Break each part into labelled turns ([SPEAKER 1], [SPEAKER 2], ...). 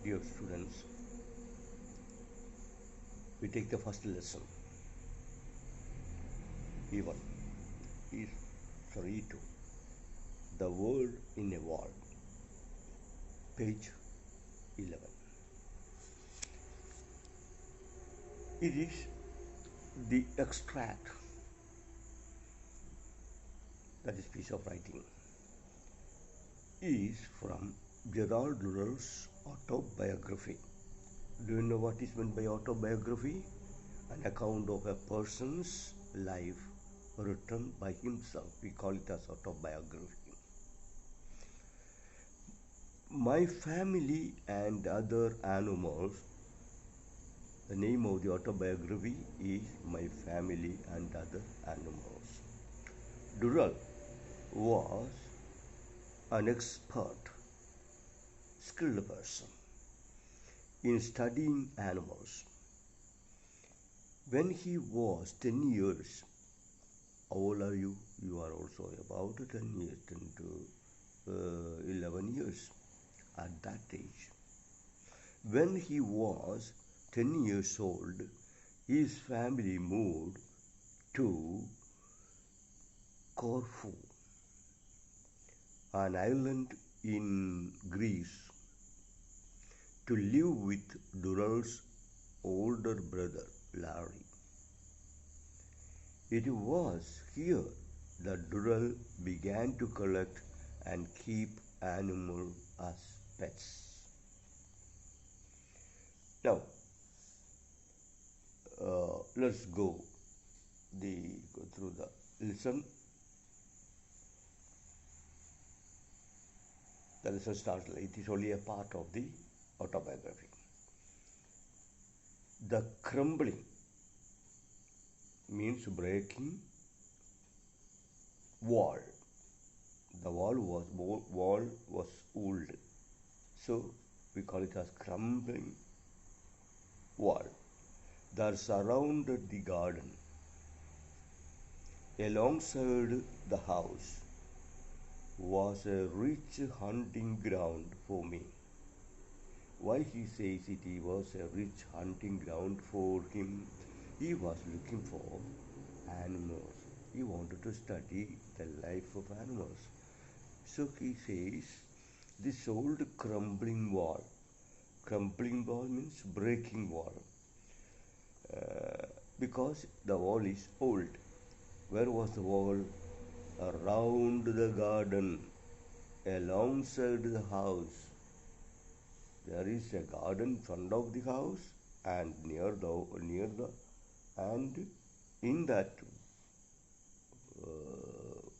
[SPEAKER 1] Dear students, we take the first lesson. E1 is E2. The world in a wall. Page 11. It is the extract, that is piece of writing, is from Gerald Durrell's autobiography. Do you know what is meant by autobiography? An account of a person's life written by himself. We call it as autobiography. My family and other animals. The name of the autobiography is My Family and Other Animals. Durrell was an expert, skilled person in studying animals. When he was 10 years, how old are you? You are also about 10 years, 10 to 11 years at that age. When he was 10 years old, his family moved to Corfu, an island in Greece, to live with Durrell's older brother, Larry. It was here that Durrell began to collect and keep animals as pets. Now, let's go through the lesson. The lesson starts. It is only a part of the autobiography. The crumbling means breaking wall. The wall was old, so we call it as crumbling wall that surrounded the garden. Alongside the house was a rich hunting ground for me. Why he says it was a rich hunting ground for him? He was looking for animals. He wanted to study the life of animals. So he says, this old crumbling wall. Crumbling wall means breaking wall. Because the wall is old. Where was the wall? Around the garden, alongside the house. There is a garden in front of the house, and and in that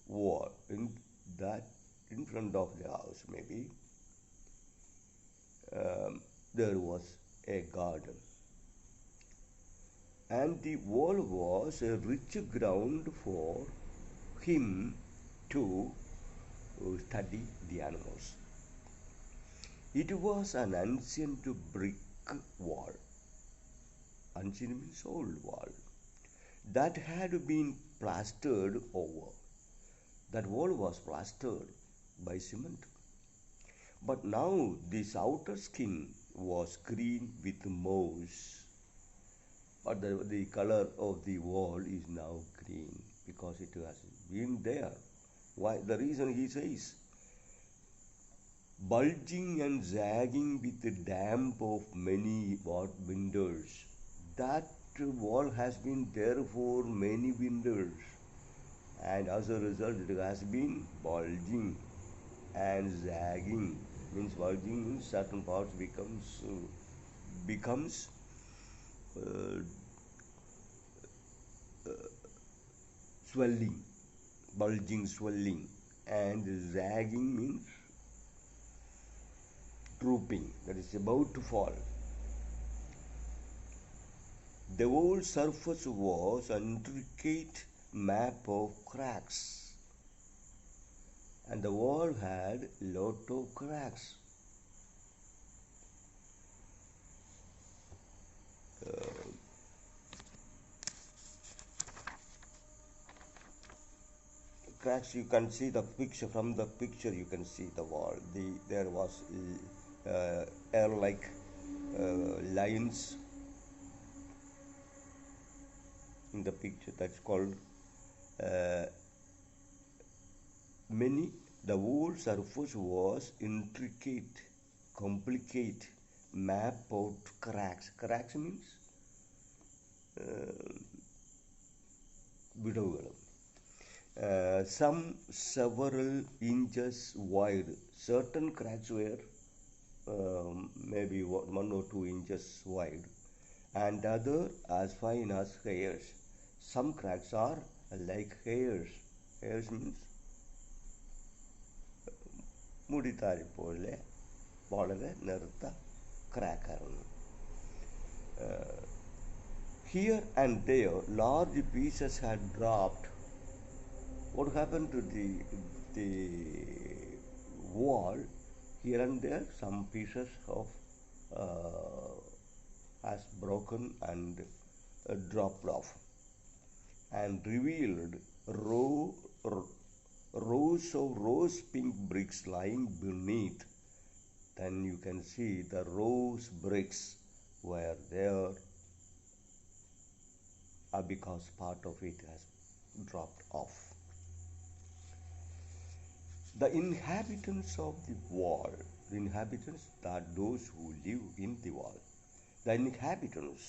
[SPEAKER 1] wall, in front of the house, maybe there was a garden, and the wall was a rich ground for him to study the animals. It was an ancient brick wall. Ancient means old wall. That had been plastered over. That wall was plastered by cement. But now this outer skin was green with moss. But the color of the wall is now green because it has been there. Why? The reason he says, bulging and zagging with the damp of many winters. That wall has been there for many winters, and as a result it has been bulging and zagging. Means bulging means certain parts becomes swelling, bulging, swelling, and zagging means drooping, that is about to fall. The whole surface was an intricate map of cracks, and the wall had lot of cracks. Cracks, you can see the picture. From the picture you can see the wall. There was are like lions in the picture. That's called uh, many. The whole surface was intricate, complicate, map out cracks. Cracks means വിടവുകളും. Some several inches wide. Certain cracks were maybe 1 or 2 inches wide, and other as fine as hairs. Some cracks are like hairs. Hairs means മുടിത്താരി പോലെ വളരെ നേർത്ത ക്രാക്കായിരുന്നു. Here and there, large pieces had dropped. What happened to the wall? Here and there, some pieces of has broken and dropped off, and revealed rows of rose pink bricks lying beneath. Then you can see the rose bricks were there because part of it has dropped off. The inhabitants of the wall, the inhabitants are those who live in the wall. The inhabitants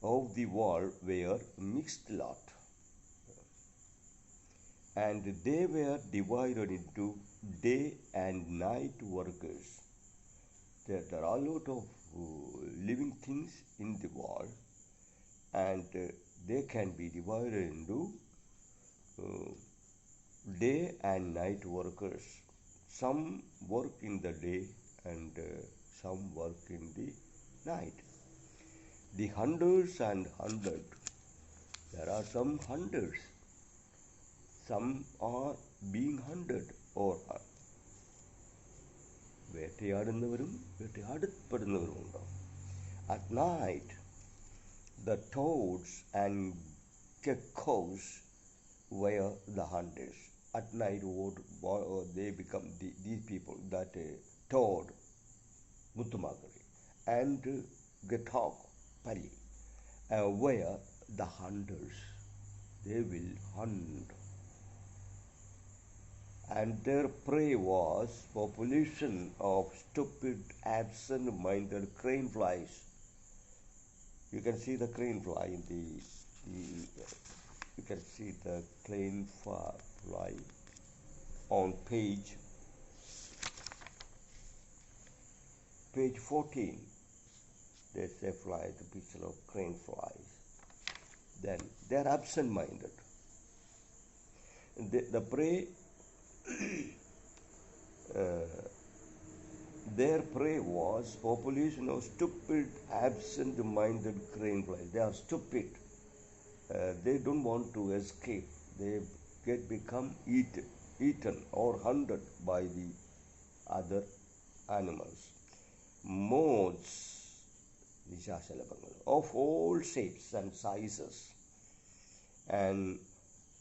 [SPEAKER 1] of the wall were mixed lot, and they were divided into day and night workers. There are a lot of living things in the wall, and they can be divided into day and night workers. Some work in the day and some work in the night. The hunters and hunted. There are some hunters. Some are being hunted or വേട്ടയാടുന്നവരും വേട്ടയാടപ്പെടുന്നവരും ഉണ്ടാവും. At night, the toads and geckos were the hunters. At night, they become these people, that toad, Muthumakari, and geckos, Pali, were the hunters. They will hunt. And their prey was population of stupid, absent-minded crane flies. You can see the crane fly in you can see the crane fly on page 14. There's a fly, the picture of crane flies. Then they are absent-minded. The prey their prey was population of stupid, absent-minded crane flies. They are stupid. They don't want to escape. They become eaten or hunted by the other animals. Moths, of all shapes and sizes, and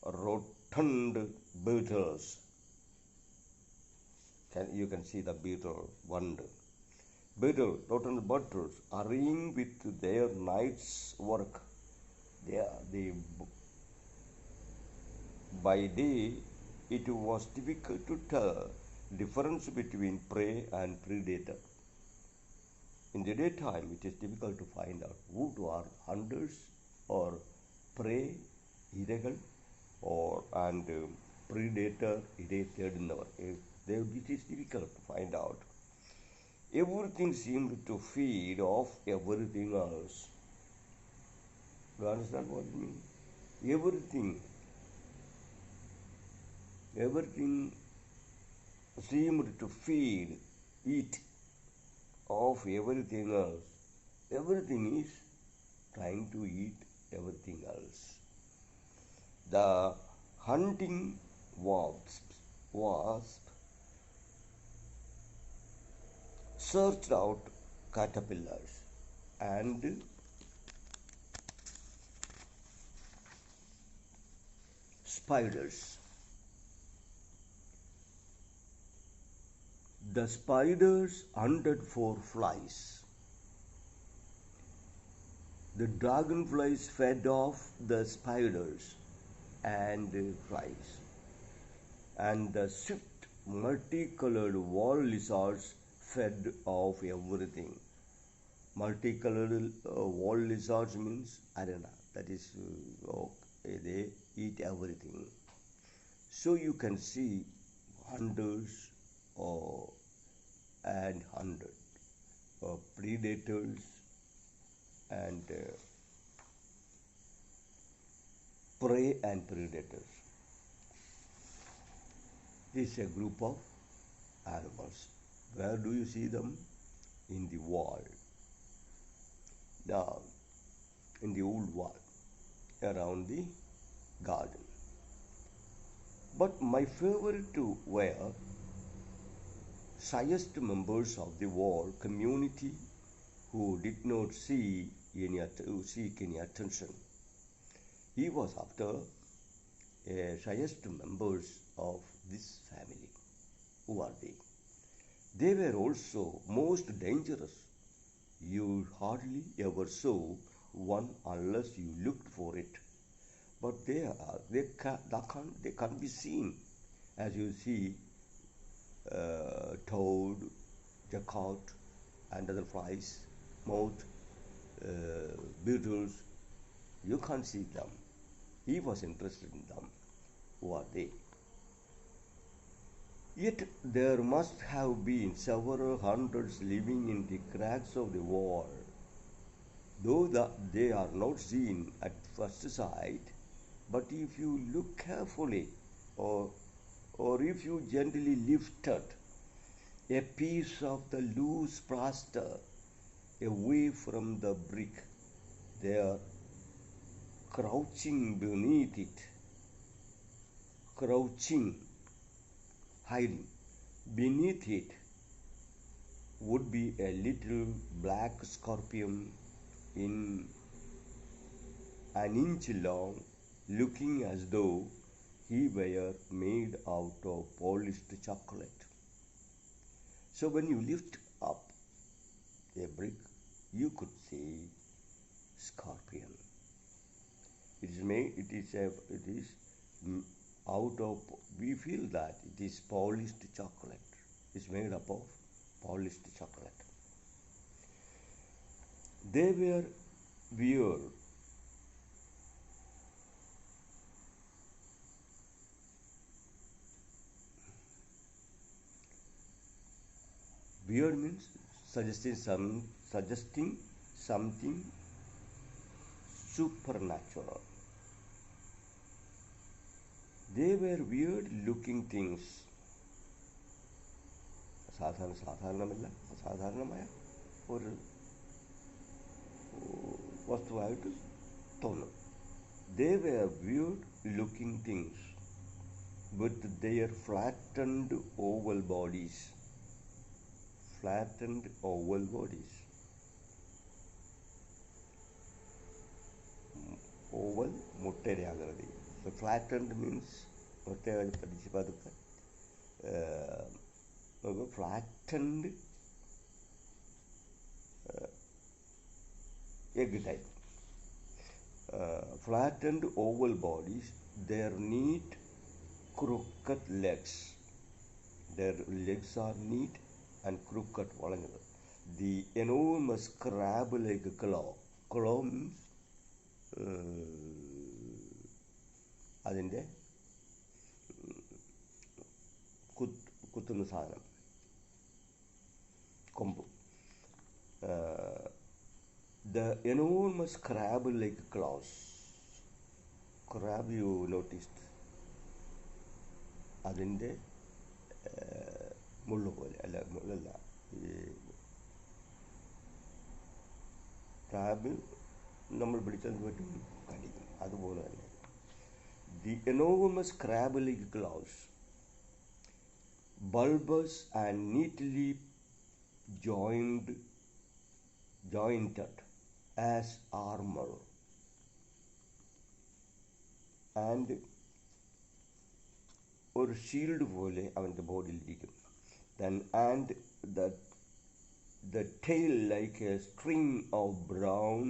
[SPEAKER 1] rotund beetles. You can see the beetle wonder. Beetle, rotund beetles, hurrying with their night's work. By day, it was difficult to tell difference between prey and predator. In the daytime, it is difficult to find out who are hunters or prey, ഇരകൾ, and predator, it is difficult to find out. Everything seemed to feed off everything else. You understand what I mean? Everything seemed to eat off everything else. Everything is trying to eat everything else. The hunting wasp searched out caterpillars and spiders. The spiders hunted for flies. The dragonflies fed off the spiders and flies, and the swift multicolored wall lizards fed off everything. Multicolored wall lizards means arena, that is, they eat everything. So you can see hunters and hunted, predators and prey and predators. This is a group of animals. Where do you see them? In the wall. Now, in the old wall around the garden. But my favorite were shyest members of the wall community who did not seek any attention. He was after shyest members of this family. Who are they? They were also most dangerous. You hardly ever saw one unless you looked for it. But they can't be seen, as you see toad, jacquard, and other flies, moth, beetles. You can't see them. He was interested in them. Who are they? Yet there must have been several hundreds living in the cracks of the wall. Though they are not seen at first sight, but if you look carefully, or if you gently lifted a piece of the loose plaster away from the brick, they are crouching beneath it, hiding beneath it would be a little black scorpion in an inch long, looking as though he were made out of polished chocolate. So when you lift up a brick, you could see scorpion. It is out of, we feel that it is polished chocolate. It's made up of polished chocolate. They were weird. Weird means suggesting something supernatural. They were weird looking things. സാധാരണമായ ഒരു വസ്തുവായിട്ട് തോന്നും. They were weird looking things with their flattened oval bodies. Oval മുട്ടയുടെ ആകൃതി. So flattened means മുട്ടയെ പഠിച്ച് പതുക്കെ flattened egg type. Flattened oval bodies, their neat crooked legs. Their legs are neat and crooked. The enormous crab-like claw. Claw means അതിൻ്റെ കുത്തുന്ന സാധനം, കൊമ്പ്. The enormous crab-like claws. Crab you noticed, അതിൻ്റെ മുള്ളു പോലെ, മുള്ളല്ല, ഈ ക്രാബ് നമ്മൾ പിടിച്ചത് പറ്റും കടിക്കും, അതുപോലെ തന്നെ. The enormous crab-like claws, bulbous and neatly jointed as armor, and ഒരു ഷീൽഡ് പോലെ അവൻ്റെ ബോഡിയിലിരിക്കും. Then and the tail like a string of brown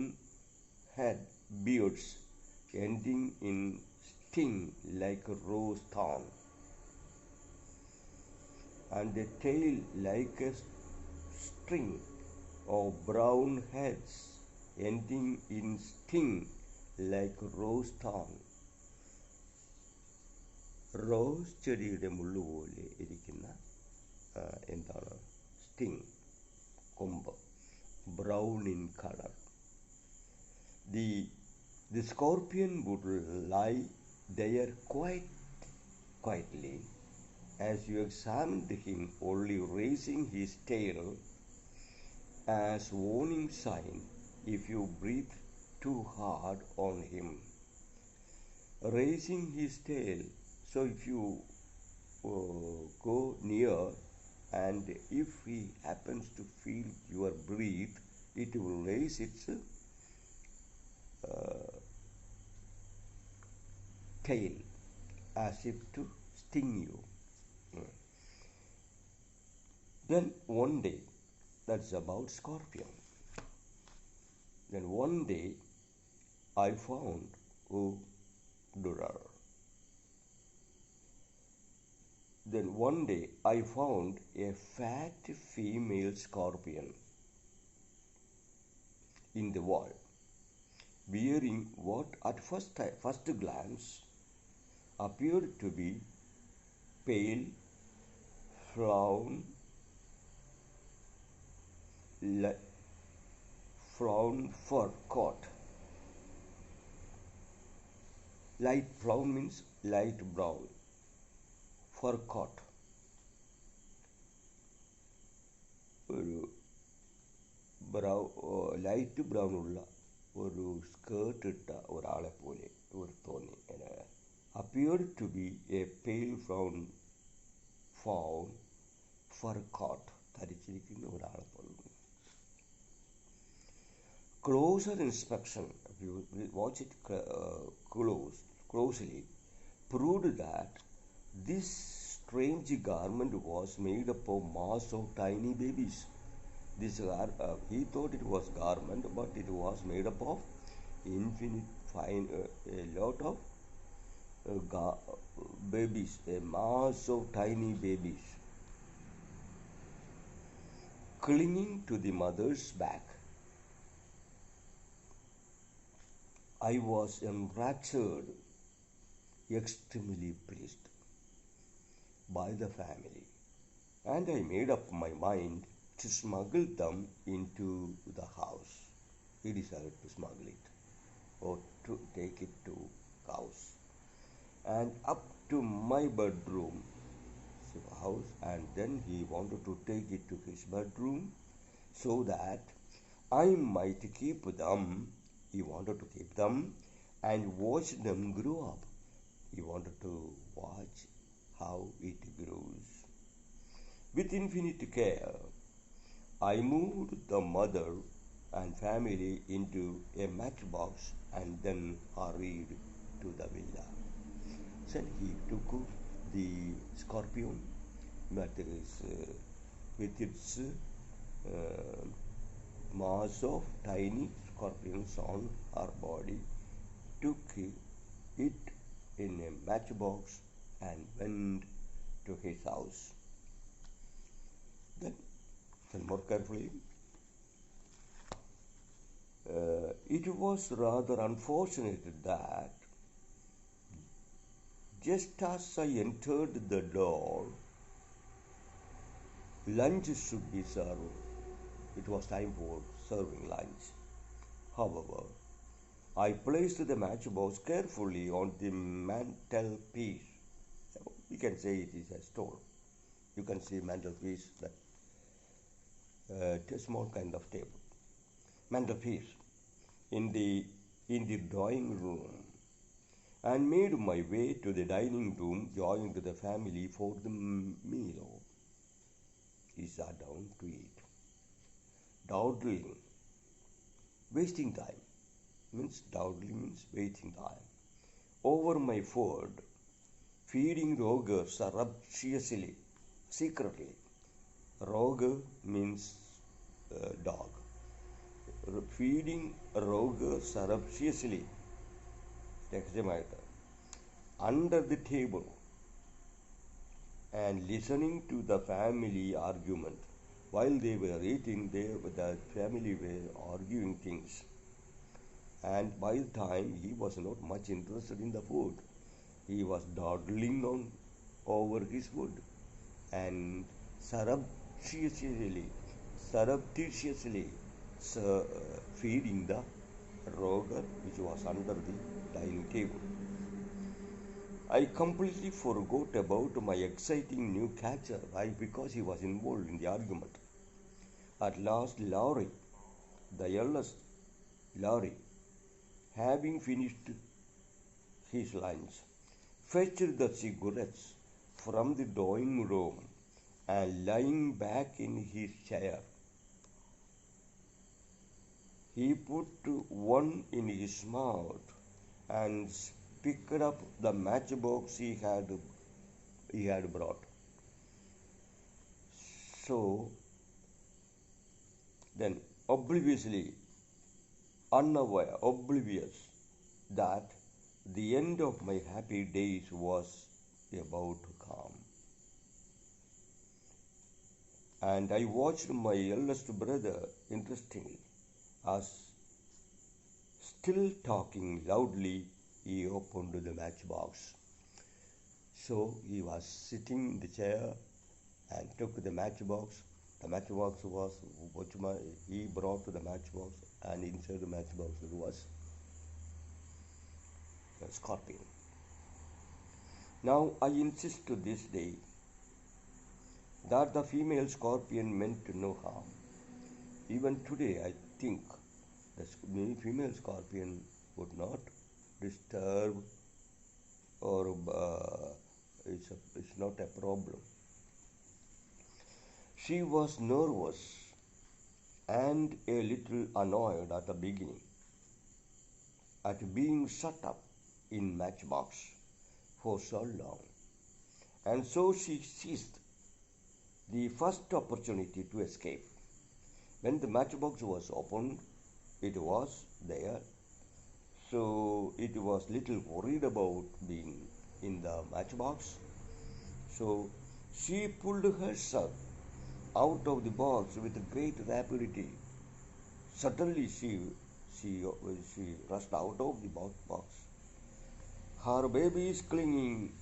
[SPEAKER 1] head beards ending in sting like a rose thorn, and the tail like a string of brown heads ending in sting like rose thorn. Rose ചെടിയുടെ മുള്ളു പോലെ ഇരിക്കുന്ന എന്താണ് sting കൊമ്പ്, brown in colour. The scorpion would lie there quietly as you examined him, only raising his tail as warning sign if you breathe too hard on him. Raising his tail, so if you go near and if he happens to feel your breath, it will raise its tail as if to sting you. Then one day, that's about scorpion. Then one day I found Durar. Then one day I found a fat female scorpion in the wall, wearing what at first glance appeared to be pale brown fur coat. Light brown means light brown. Fur coat. ഒരു light brown ഉള്ള ഒരു skirt ഇട്ട ഒരാളെ പോലെ ഒരു തോന്നി. Appeared to be a pale brown fur coat ധരിച്ചിരിക്കുന്ന ഒരാളെ പോലെ. Closer inspection, if you watch it closely, proved that this strange garment was made up of mass of tiny babies. He thought it was garment, but it was made up of infinite fine, a lot of babies, a mass of tiny babies, clinging to the mother's back. I was enraptured, extremely pleased by the family, and I made up my mind to smuggle them into the house. He decided to smuggle it or to take it to house and up to my bedroom house, and then he wanted to take it to his bedroom so that I might keep them. He wanted to keep them and watch them grow up. He wanted to watch how it grows. With infinite care, I moved the mother and family into a matchbox and then hurried to the villa. So he took the scorpion with its mass of tiny scorpions on her body, took it in a matchbox and went to his house. Then more carefully, it was rather unfortunate that just as I entered the door, lunch should be served. It was time for serving lunch. However, I placed the matchbox carefully on the mantelpiece. We can say it is a store. You can see mantelpiece, that a small kind of table. Mantelpiece in the drawing room, and made my way to the dining room, joined the family for the meal. He sat down to eat, dawdling, wasting time. Dawdling means wasting time over my food, feeding Roger surreptitiously, secretly, Roger means dog. Feeding Roger surreptitiously, രഹസ്യമായിട്ട്, under the table and listening to the family argument. While they were eating, the family were arguing things. And by the time he was not much interested in the food, he was dawdling on over his food and surreptitiously feeding the Roger which was under the dining table. I completely forgot about my exciting new catcher because he was involved in the argument. At last, Laurie, the eldest Laurie, having finished his lunch, fetched the cigarettes from the drawing room and lying back in his chair, he put one in his mouth and picked up the matchbox he had brought. So then, oblivious that the end of my happy days was about to come. And I watched my eldest brother interestingly, as still talking loudly, he opened the matchbox. So he was sitting in the chair and took the matchbox. The matchbox was he brought to the matchbox, and inside the matchbox was a scorpion. Now I insist to this day that the female scorpion meant no harm. Even today, I think the female scorpion would not disturb, or it's not a problem. She was nervous and a little annoyed at the beginning at being shut up in matchbox for so long, and so she seized the first opportunity to escape. When the matchbox was opened, it was there, so it was little worried about being in the matchbox. So she pulled herself out of the box with great rapidity. Suddenly she rushed out of the box. Her baby is clinging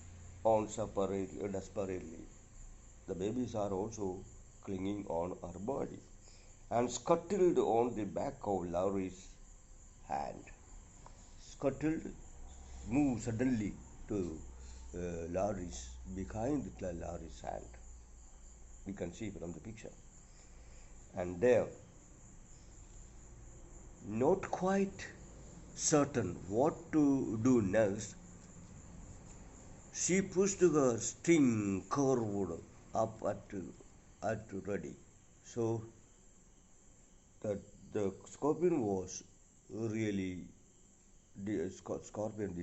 [SPEAKER 1] on desperately. The babies are also clinging on her body and scuttled on the back of Laurie's hand. Scuttled, moved suddenly to behind Laurie's hand. We can see from the picture. And there, not quite certain what to do next, she pushed her sting curved up at ready. So the scorpion was really, the scorpion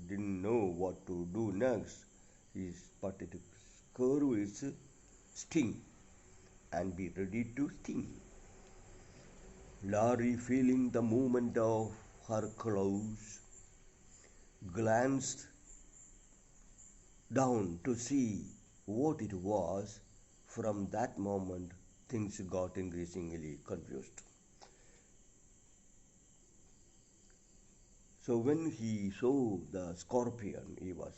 [SPEAKER 1] didn't know what to do next. But it curved its sting and be ready to sting. Laurie, feeling the movement of her claws, glanced down to see what it was. From that moment, things got increasingly confused. So when he saw the scorpion, there was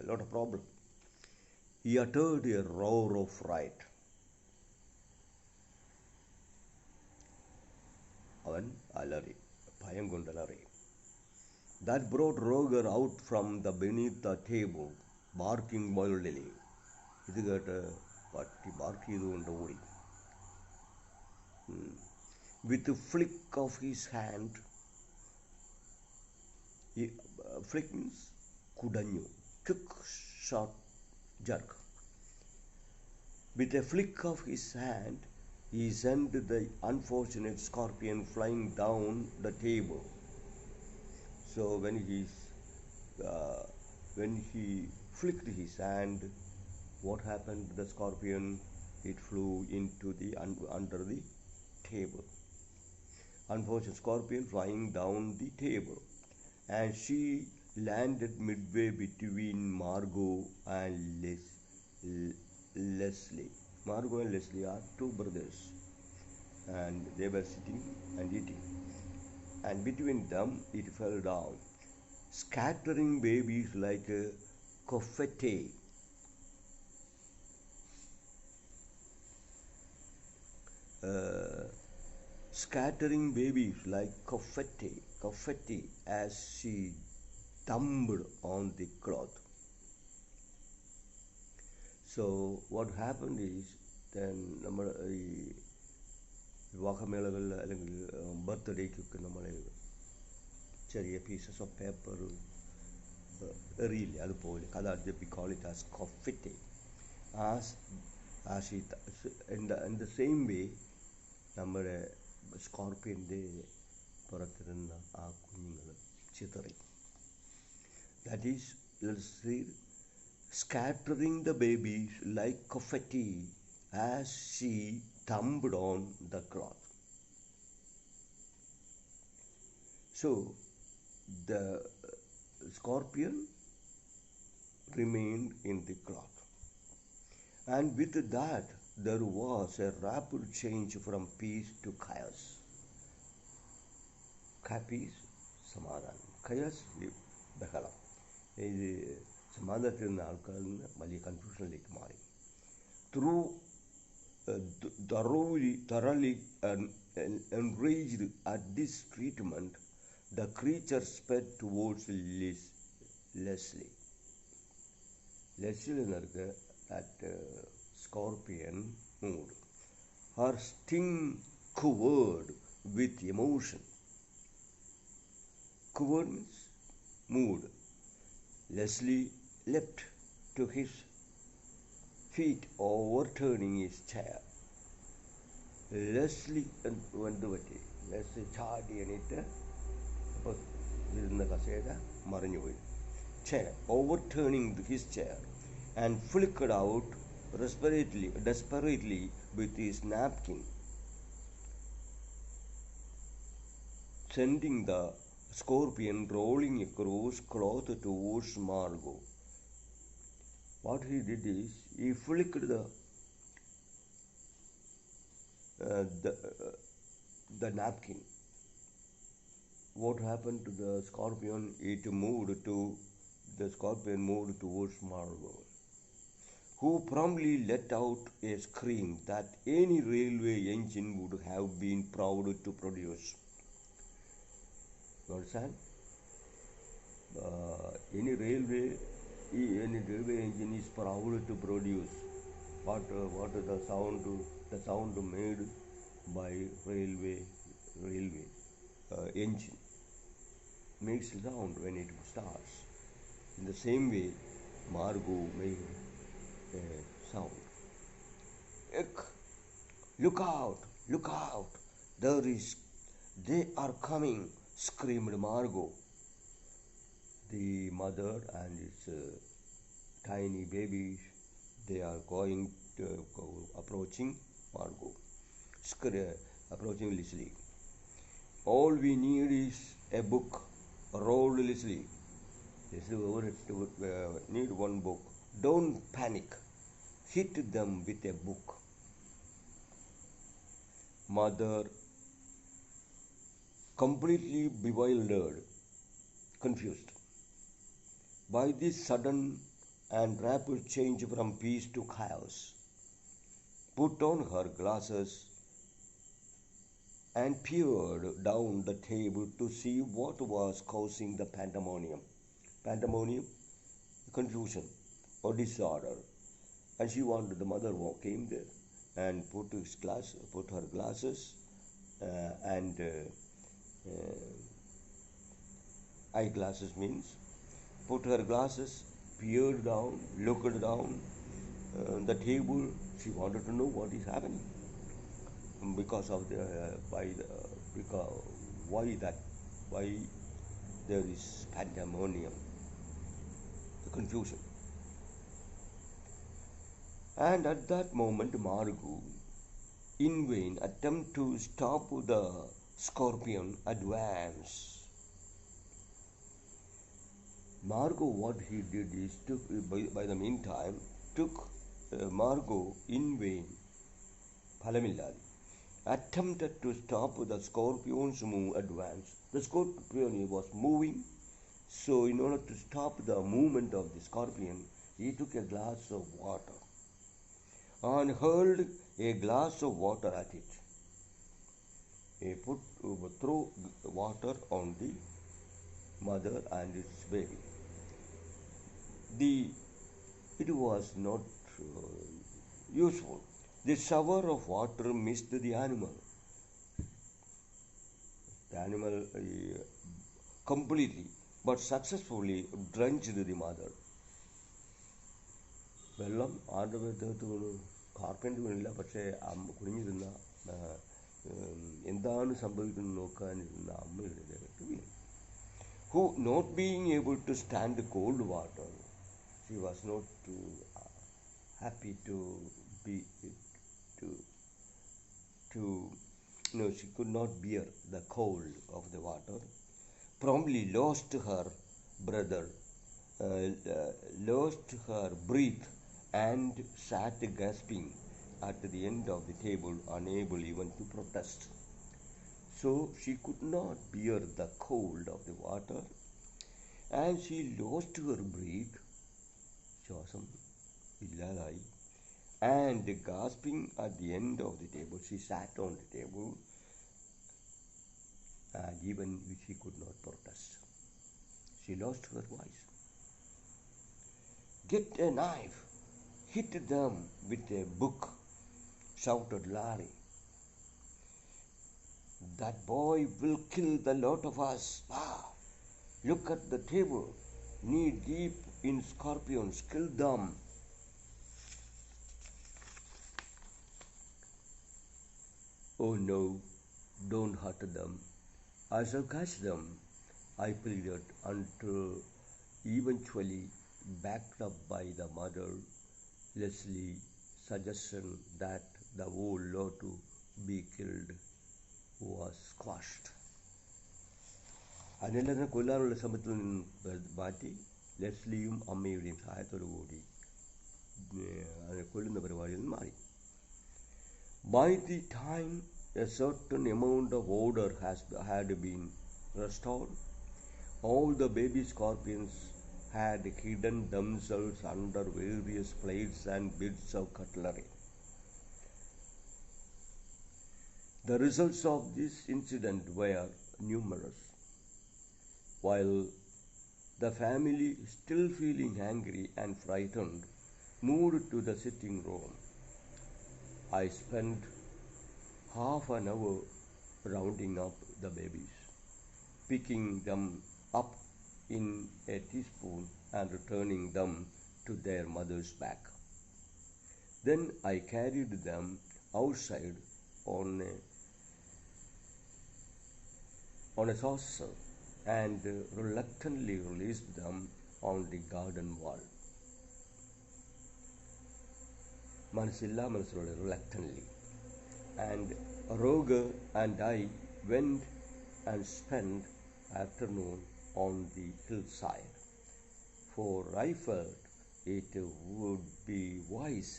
[SPEAKER 1] a lot of problem. He uttered a roar of fright. അവൻ അലറി, ഭയം കൊണ്ടലറി. That brought Roger out from the beneath the table, barking wildly. ഇത് കേട്ട് പട്ടി BARC ചെയ്തുകൊണ്ട് ഓടി. With a flick of his hand, flick means കുടഞ്ഞു, quick, short jerk. With a flick of his hand, he sent the unfortunate scorpion flying down the table. So when he flicked his hand, what happened to the scorpion? It flew into the under the table. Unfortunate scorpion flying down the table, and she landed midway between Margot and Leslie. Margot and Leslie are two brothers, and they were sitting and eating. And between them, it fell down, scattering babies like a confetti. Scattering babies like confetti as she tumbled on the cloth. So what happened is, then നമ്മൾ ഈ വിവാഹമേളകളിൽ അല്ലെങ്കിൽ ബർത്ത്ഡേക്കൊക്കെ നമ്മൾ ചെറിയ pieces of paper എറിയില്ലേ, അതുപോലെ അതാണ് we call it as confetti. As in the same way നമ്മുടെ സ്കോർപ്പിയൻ്റെ പുറത്തിരുന്ന ആ കുഞ്ഞുങ്ങൾ ചിതറി. That is, let's see, scattering the babies like confetti as she tumbled on the cloth. So the scorpion remained in the cloth, and with that there was a rapid change from peace to chaos. Peace, സമാധാനം, chaos, ബഹളം. ഇത് സമാധാനത്തിൽ നിന്ന് ആൾക്കാരിൽ നിന്ന് വലിയ കൺഫ്യൂഷനിലേക്ക് മാറി. Through thoroughly enraged at this treatment, the creature sped towards Leslie. Leslie that scorpion moved. Her sting quivered with emotion. Quivered means moved. Leslie leapt to his feet, overturning his chair. Leslie ചാടി എണീറ്റ് അപ്പോൾ ഇരുന്ന കസേര മറിഞ്ഞുപോയി. Chair, overturning his chair, and flickered out desperately with his napkin, sending the scorpion rolling across cloth towards Margot. What he did is, he flicked the napkin. What happened to the scorpion? The scorpion moved towards Margot, who promptly let out a scream that any railway engine would have been proud to produce. You understand? Any railway engine is proud to produce. What is the sound made by railway engine makes sound when it starts. In the same way, Margot made a sound. Look out! They are coming! Screamed Margot. The mother and its tiny babies, they are approaching Margot, approaching Leslie. All we need is a book. Rolled Leslie. Leslie need one book. Don't panic. Hit them with a book. Mother, completely bewildered, confused by this sudden and rapid change from peace to chaos, put on her glasses and peered down the table to see what was causing the pandemonium. Pandemonium, confusion or disorder. And she wanted, the mother came there and put her glasses and eyeglasses means, put her glasses, peered down, looked down the table. She wanted to know what is happening, because why there is pandemonium, the confusion. And at that moment, Margot, in vain, attempted to stop the scorpion advance. Margot, what he did is took by the meantime took Margot in vain, Palamilladi, attempted to stop the scorpion's move advance. The scorpion was moving, so in order to stop the movement of the scorpion, he took a glass of water and hurled a glass of water at it. He threw water on the mother and its baby. It was not useful. The shower of water missed the animal. The animal completely but successfully drenched the mother. വെള്ളം ആരുടെ ദേഹത്ത് വീണു? കാർപ്പൻ്റ് വീണില്ല, പക്ഷേ കുനിഞ്ഞിരുന്ന എന്താണ് സംഭവിക്കുന്നത് നോക്കാനിരുന്ന അമ്മയുടെ ദേഹത്ത് വീണു. Who, not being able to stand the cold water, she was not happy to be she could not bear the cold of the water, promptly lost her breath and sat gasping at the end of the table, unable even to protest. So she could not bear the cold of the water, and she lost her breath, ശ്വാസം ഇല്ലാതായി, and gasping at the end of the table, she sat on the table, and even she could not protest. She lost her voice. "Get a knife, hit them with a book," shouted Larry. "That boy will kill the lot of us. Ah, look at the table, knee deep in scorpions. Kill them." "Oh no, don't hurt them. I shall catch them," I pleaded, until eventually, backed up by the mother, Leslie's suggestion that the whole lot to be killed was squashed. അതിനെല്ലാം കൊല്ലാനുള്ള ശ്രമത്തിൽ നിന്ന് മാറ്റി ലെസ്ലിയും അമ്മയുടെയും സഹായത്തോടു കൂടി അതിനെ കൊല്ലുന്ന പരിപാടിയിൽ നിന്ന് മാറി. By the time a certain amount of order had been restored, all the baby scorpions had hidden themselves under various plates and bits of cutlery. The results of this incident were numerous. While the family, still feeling angry and frightened, moved to the sitting room, I spent half an hour rounding up the babies, picking them up in a teaspoon and returning them to their mother's back. Then I carried them outside on a saucer and reluctantly released them on the garden wall. മനസ്സിലൂടെ reluctantly. And Roger and I went and spent afternoon on the hillside, for I felt it would be wise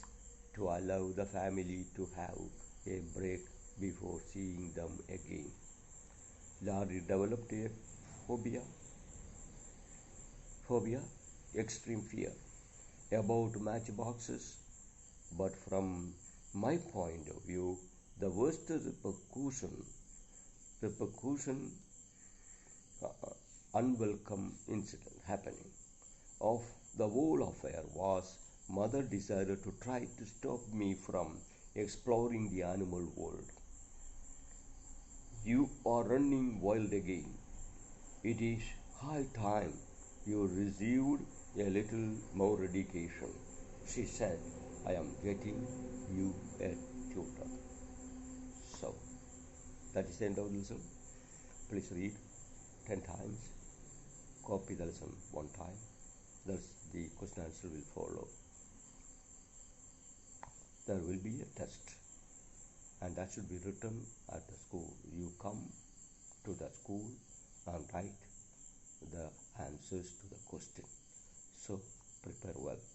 [SPEAKER 1] to allow the family to have a break before seeing them again. Larry developed a phobia, extreme fear about matchboxes, but from my point of view, the worst repercussion, unwelcome incident happening of the whole affair was mother decided to try to stop me from exploring the animal world. "You are running wild again. It is high time you received a little more education," she said. "I am getting you a tutor." So, that is the end of the lesson. Please read 10 times. Copy the lesson 1 time. Thus, the question answer will follow. there will be a test, and that should be written at the school. You come to the school and write the answers to the question. So prepare well.